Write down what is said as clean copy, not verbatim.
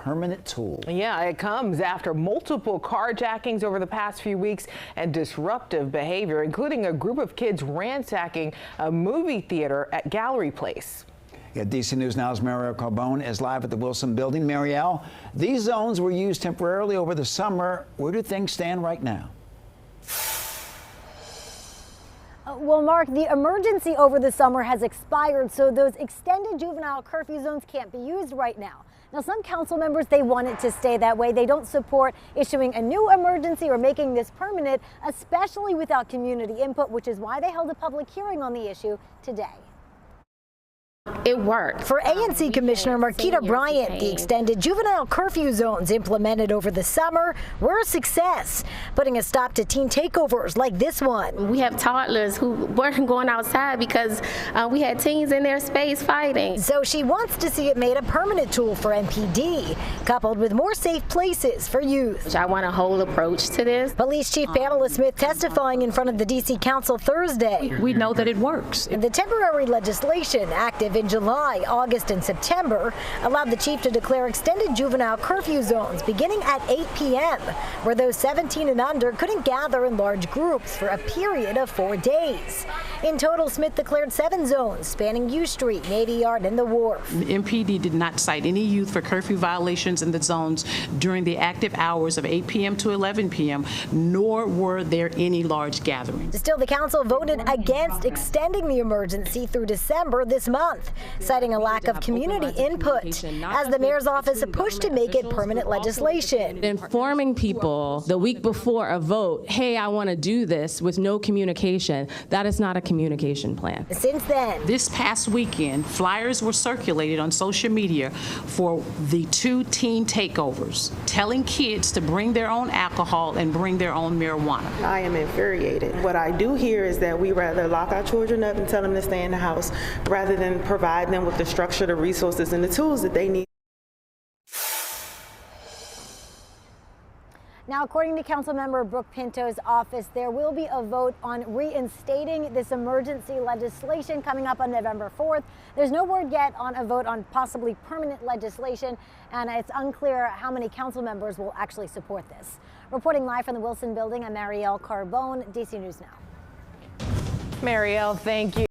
permanent tool. Yeah, it comes after multiple carjackings over the past few weeks and disruptive behavior, including a group of kids ransacking a movie theater at Gallery Place. Yeah, DC News Now's Marielle Carbone is live at the Wilson Building. Marielle, these zones were used temporarily over the summer. Where do things stand right now? Well, Mark, the emergency over the summer has expired, so those extended juvenile curfew zones can't be used right now. Now, some council members, they want it to stay that way. They don't support issuing a new emergency or making this permanent, especially without community input, which is why they held a public hearing on the issue today. It worked. For ANC Commissioner Marquita Bryant, the extended juvenile curfew zones implemented over the summer were a success, putting a stop to teen takeovers like this one. We have toddlers who weren't going outside because we had teens in their space fighting. So she wants to see it made a permanent tool for MPD, coupled with more safe places for youth. I want a whole approach to this. Police Chief Pamela Smith testifying in front of the D.C. Council Thursday. We know that it works. The temporary legislation, active in July, August, and September, allowed the chief to declare extended juvenile curfew zones beginning at 8 p.m., where those 17 and under couldn't gather in large groups for a period of 4 days. In total, Smith declared 7 zones spanning U Street, Navy Yard, and the Wharf. MPD did not cite any youth for curfew violations in the zones during the active hours of 8 p.m. to 11 p.m., nor were there any large gatherings. Still, the council voted against extending the emergency through December this month, citing a lack of community input, as the mayor's office pushed to make it permanent legislation. Informing people the week before a vote, hey, I want to do this, with no communication, that is not a communication plan. Since then, this past weekend, flyers were circulated on social media for the 2 teen takeovers, telling kids to bring their own alcohol and bring their own marijuana. I am infuriated. What I do hear is that we rather lock our children up and tell them to stay in the house rather than provide them with the structure, the resources, and the tools that they need. Now, according to Councilmember Brooke Pinto's office, there will be a vote on reinstating this emergency legislation coming up on November 4th. There's no word yet on a vote on possibly permanent legislation, and it's unclear how many council members will actually support this. Reporting live from the Wilson Building, I'm Marielle Carbone, DC News Now. Marielle, thank you.